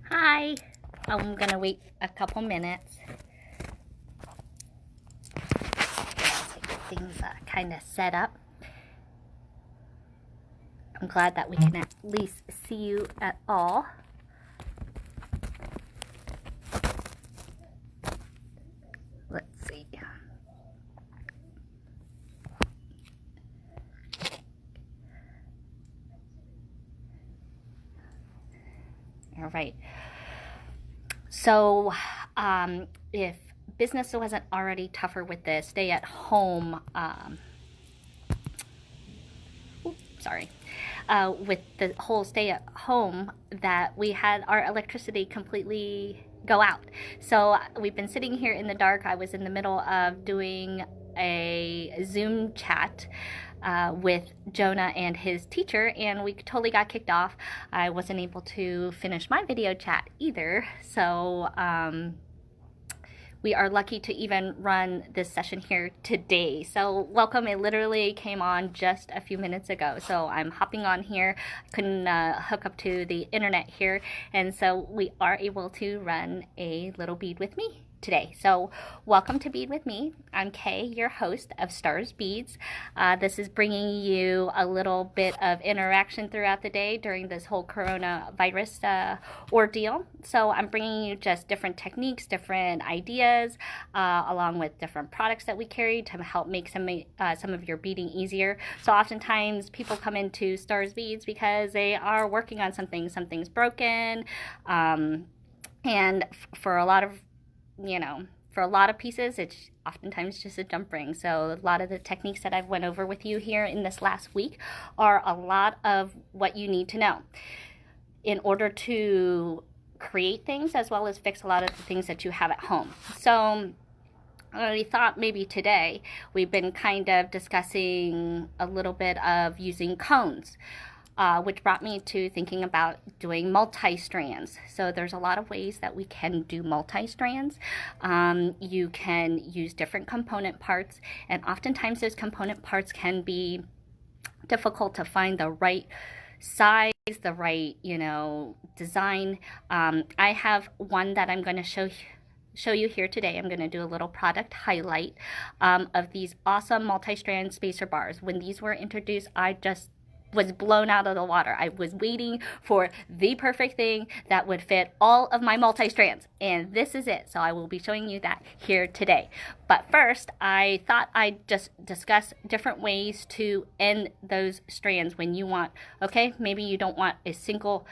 Hi. I'm gonna wait a couple minutes. To get things kind of set up. I'm glad that we can at least see you at all. Let's see. All right. So, if business wasn't already tougher with the stay-at-home, with the whole stay-at-home, that we had our electricity completely go out. So we've been sitting here in the dark. I was in the middle of doing a Zoom chat with Jonah and his teacher, and we totally got kicked off. I wasn't able to finish my video chat either, so we are lucky to even run this session here today. So welcome. It literally came on just a few minutes ago. So I'm hopping on here. I couldn't hook up to the internet here. And so we are able to run a little bead with me today. So welcome to Bead with Me. I'm Kay, your host of Stars Beads. This is bringing you a little bit of interaction throughout the day during this whole coronavirus ordeal. So I'm bringing you just different techniques, different ideas, along with different products that we carry to help make some of your beading easier. So oftentimes people come into Stars Beads because they are working on something's broken, and for a lot of pieces, it's oftentimes just a jump ring. So a lot of the techniques that I've went over with you here in this last week are a lot of what you need to know in order to create things as well as fix a lot of the things that you have at home. So I thought maybe today we've been kind of discussing a little bit of using cones. Which brought me to thinking about doing multi-strands. So there's a lot of ways that we can do multi-strands. You can use different component parts, and oftentimes those component parts can be difficult to find the right size, the right, design. I have one that I'm going to show you here today. I'm going to do a little product highlight of these awesome multi-strand spacer bars. When these were introduced, I just was blown out of the water. I was waiting for the perfect thing that would fit all of my multi-strands, and this is it. So I will be showing you that here today. But first, I thought I'd just discuss different ways to end those strands when you want, okay, maybe you don't want a simple,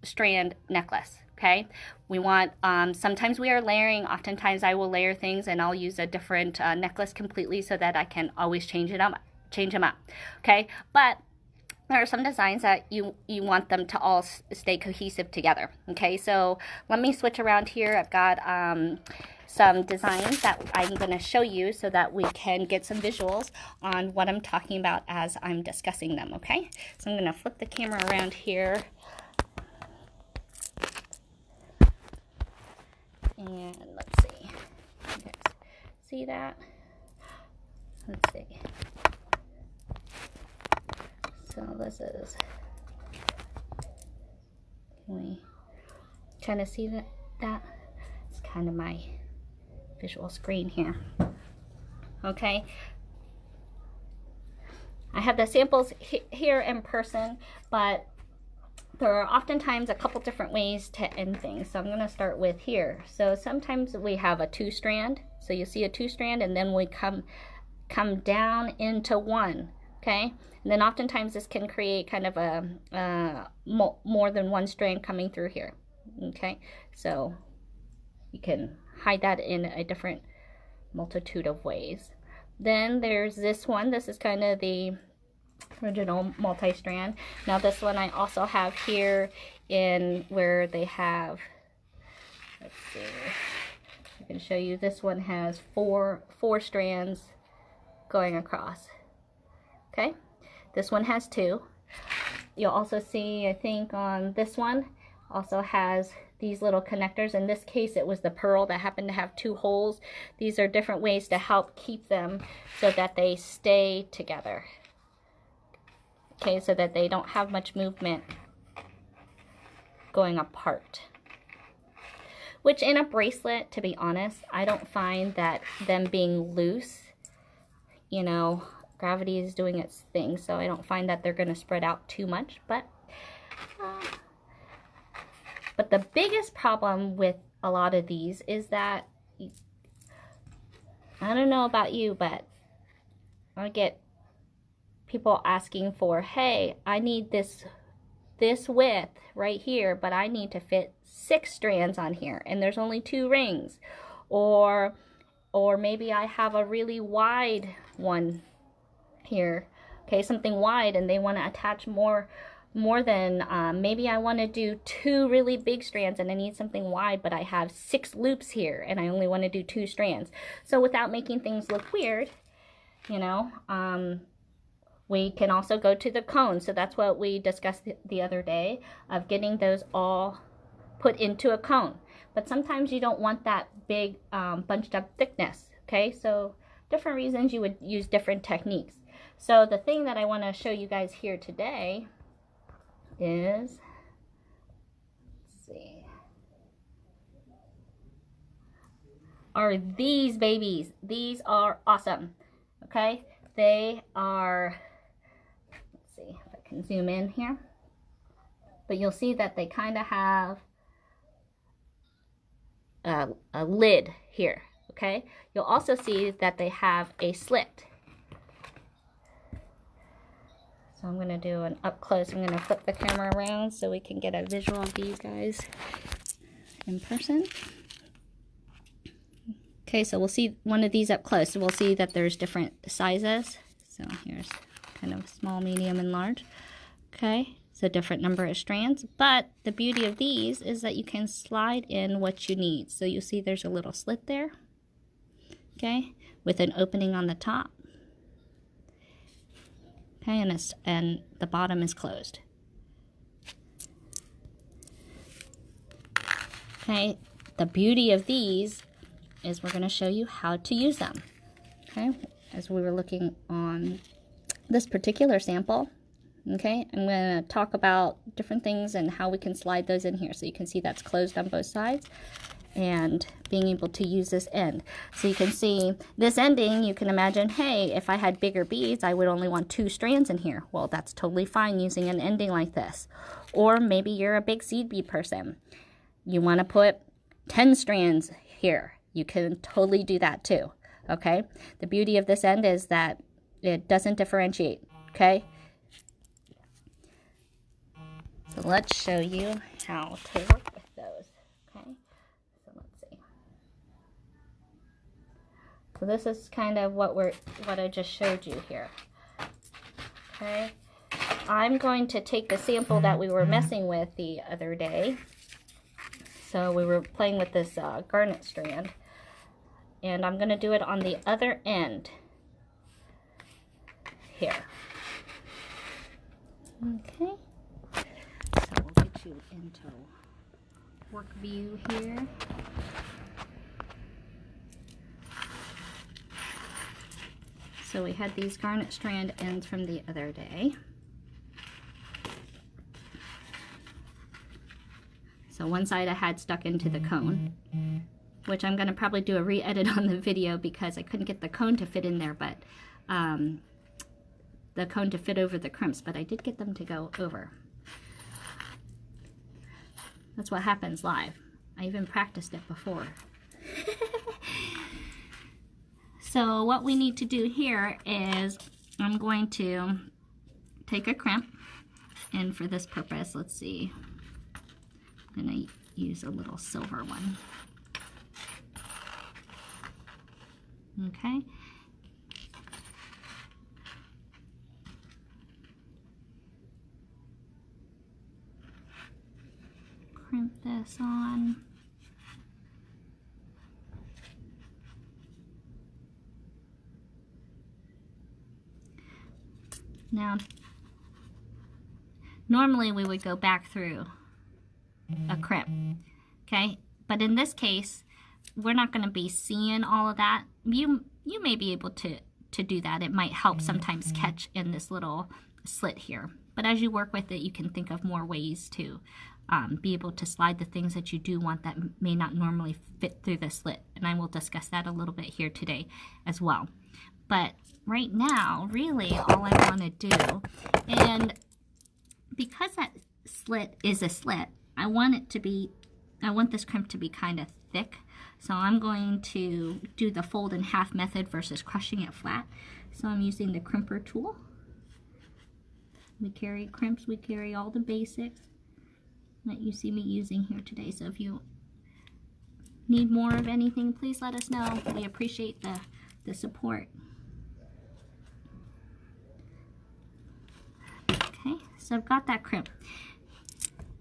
strand necklace. Okay, we want, sometimes we are layering. Oftentimes I will layer things and I'll use a different necklace completely so that I can always change them up, okay? But there are some designs that you want them to all stay cohesive together, okay? So let me switch around here. I've got some designs that I'm going to show you so that we can get some visuals on what I'm talking about as I'm discussing them, okay? So I'm going to flip the camera around here. And let's see. You guys see that? Let's see. So this is, can we kind of see that? It's kind of my visual screen here. Okay. I have the samples here in person, but there are oftentimes a couple different ways to end things. So I'm going to start with here. So sometimes we have a 2-strand. So you see a 2-strand, and then we come down into one. Okay, and then oftentimes this can create kind of a more than one strand coming through here. Okay, so you can hide that in a different multitude of ways. Then there's this one. This is kind of the original multi-strand. Now this one I also have here in where they have, let's see, I can show you. This one has four strands going across. Okay, this one has 2. You'll also see, I think on this one, also has these little connectors. In this case, it was the pearl that happened to have 2 holes. These are different ways to help keep them so that they stay together. Okay, so that they don't have much movement. going apart. Which in a bracelet, to be honest, I don't find that them being loose, you know, gravity is doing its thing, so I don't find that they're going to spread out too much. But the biggest problem with a lot of these is that, I don't know about you, but I get people asking for, hey, I need this width right here, but I need to fit 6 strands on here and there's only 2 rings, or maybe I have a really wide one here, okay, something wide, and they want to attach more than maybe I want to do 2 really big strands and I need something wide, but I have 6 loops here and I only want to do 2 strands. So without making things look weird, you know, we can also go to the cone. So that's what we discussed the other day, of getting those all put into a cone. But sometimes you don't want that big bunched up thickness, okay? So different reasons you would use different techniques. So the thing that I want to show you guys here today is, let's see, are these babies. These are awesome, okay? They are, let's see if I can zoom in here, but you'll see that they kind of have a lid here, okay? You'll also see that they have a slit. So I'm going to do an up close. I'm going to flip the camera around so we can get a visual of these guys in person. Okay, so we'll see one of these up close. So we'll see that there's different sizes. So here's kind of small, medium, and large. Okay, so different number of strands. But the beauty of these is that you can slide in what you need. So you'll see there's a little slit there, okay, with an opening on the top. Okay, and the bottom is closed. Okay, the beauty of these is we're going to show you how to use them. Okay, as we were looking on this particular sample, okay, I'm going to talk about different things and how we can slide those in here. So you can see that's closed on both sides, and being able to use this end. So you can see this ending, you can imagine, hey, if I had bigger beads, I would only want 2 strands in here. Well, that's totally fine using an ending like this. Or maybe you're a big seed bead person. You want to put 10 strands here. You can totally do that too, okay? The beauty of this end is that it doesn't differentiate, okay? So let's show you how to work with those, okay? So let's see. So this is kind of what I just showed you here, okay? I'm going to take the sample that we were messing with the other day. So we were playing with this garnet strand, and I'm going to do it on the other end here. Okay, so we'll get you into work view here. So we had these garnet strand ends from the other day. So one side I had stuck into the cone, which I'm going to probably do a re-edit on the video because I couldn't get the cone to fit in there, but the cone to fit over the crimps, but I did get them to go over. That's what happens live. I even practiced it before. So what we need to do here is I'm going to take a crimp, and for this purpose, let's see, I'm going to use a little silver one. Okay. Crimp this on. Now, normally we would go back through a crimp, okay? But in this case, we're not going to be seeing all of that. You may be able to do that. It might help sometimes catch in this little slit here. But as you work with it, you can think of more ways to be able to slide the things that you do want that may not normally fit through the slit. And I will discuss that a little bit here today as well. But right now, really all I want to do, and because that slit is a slit, I want this crimp to be kind of thick. So I'm going to do the fold in half method versus crushing it flat. So I'm using the crimper tool. We carry crimps, we carry all the basics that you see me using here today. So if you need more of anything, please let us know. We appreciate the support. Okay, so I've got that crimp.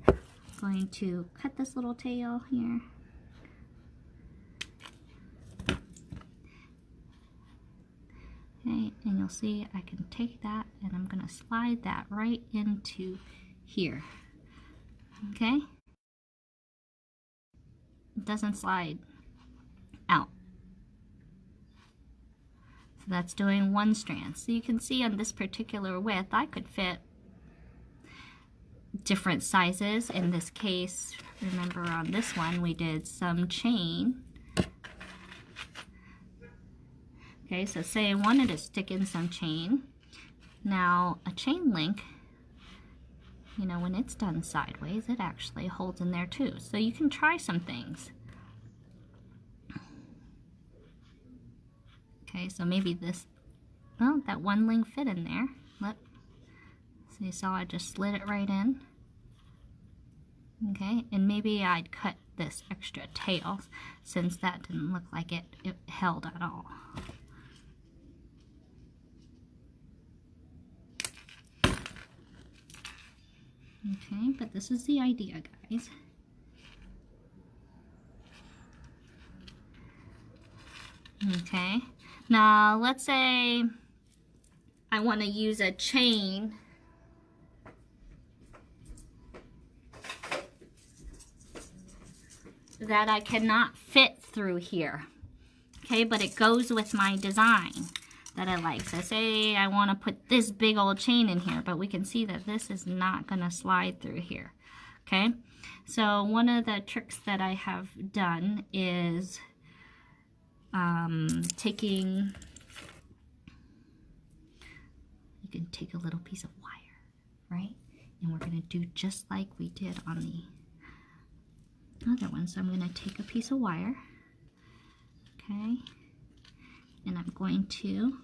I'm going to cut this little tail here. Okay, and you'll see I can take that and I'm going to slide that right into here. Okay? It doesn't slide out. So that's doing one strand. So you can see on this particular width, I could fit different sizes. In this case, remember on this one, we did some chain. Okay, so say I wanted to stick in some chain. Now, a chain link, you know, when it's done sideways, it actually holds in there too. So you can try some things. Okay, so maybe this, well, that one link fit in there. So you saw I just slid it right in. Okay, and maybe I'd cut this extra tail since that didn't look like it held at all. Okay, but this is the idea, guys. Okay, now let's say I want to use a chain that I cannot fit through here. Okay, but it goes with my design that I like. So say I want to put this big old chain in here, but we can see that this is not going to slide through here. Okay, so one of the tricks that I have done is taking, you can take a little piece of wire, right? And we're going to do just like we did on the other one. So I'm going to take a piece of wire, okay, and I'm going to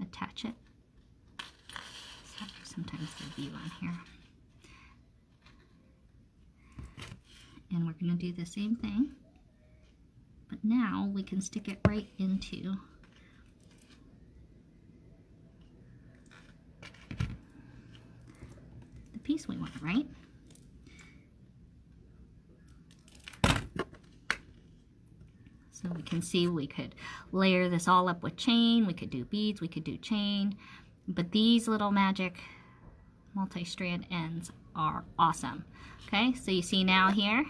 attach it. Sorry, sometimes the view on here. And we're going to do the same thing, but now we can stick it right into the piece we want, right? So we can see we could layer this all up with chain, we could do beads, we could do chain, but these little magic multi-strand ends are awesome. Okay, so you see now here,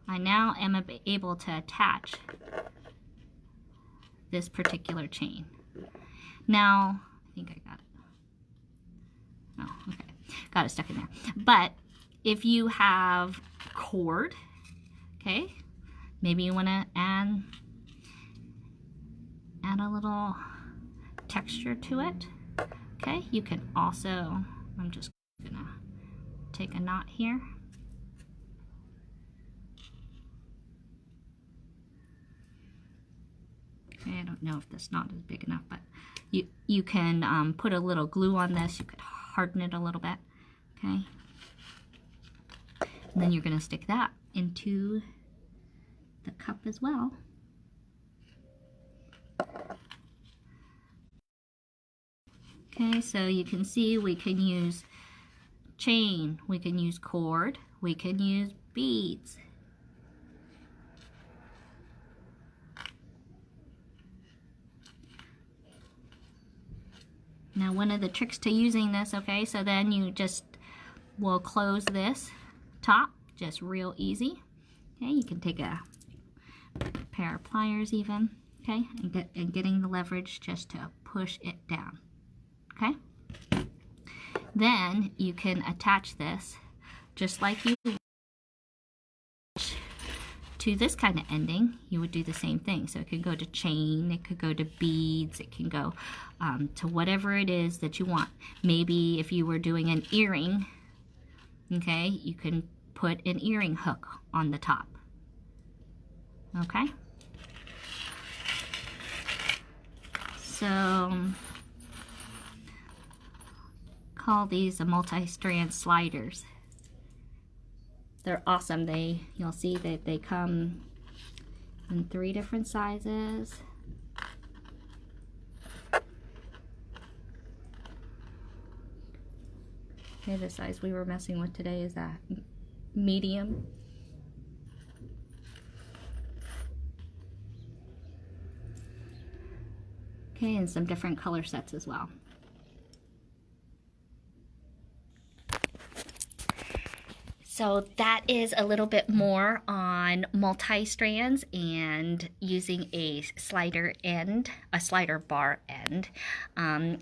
I now am able to attach this particular chain. Now, I think I got it. Oh, okay, got it stuck in there. But if you have cord, okay, maybe you want to add a little texture to it. Okay, you can also, I'm just gonna take a knot here. Okay, I don't know if this knot is big enough, but you can put a little glue on this. You could harden it a little bit. Okay, and then you're gonna stick that into the cup as well. Okay, so you can see we can use chain, we can use cord, we can use beads. Now one of the tricks to using this, okay, so then you just will close this top, just real easy. Okay, you can take a pair of pliers even, okay, and getting the leverage just to push it down, okay? Then you can attach this just like you to this kind of ending. You would do the same thing. So it could go to chain, it could go to beads, it can go to whatever it is that you want. Maybe if you were doing an earring, okay, you can put an earring hook on the top, okay? So call these a multi-strand sliders. They're awesome. You'll see that they come in 3 different sizes. Okay, the size we were messing with today is that medium. Okay, and some different color sets as well. So that is a little bit more on multi-strands and using a slider bar end.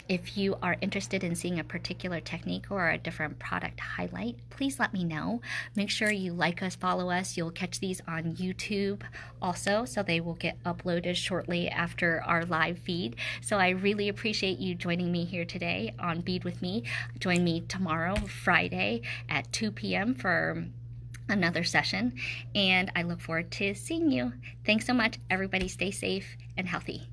If you are interested in seeing a particular technique or a different product highlight, please let me know. Make sure you like us, follow us. You'll catch these on YouTube also, so they will get uploaded shortly after our live feed. So I really appreciate you joining me here today on Bead with me. Join me tomorrow, Friday at 2 p.m. for another session, and I look forward to seeing you. Thanks so much. Everybody stay safe and healthy.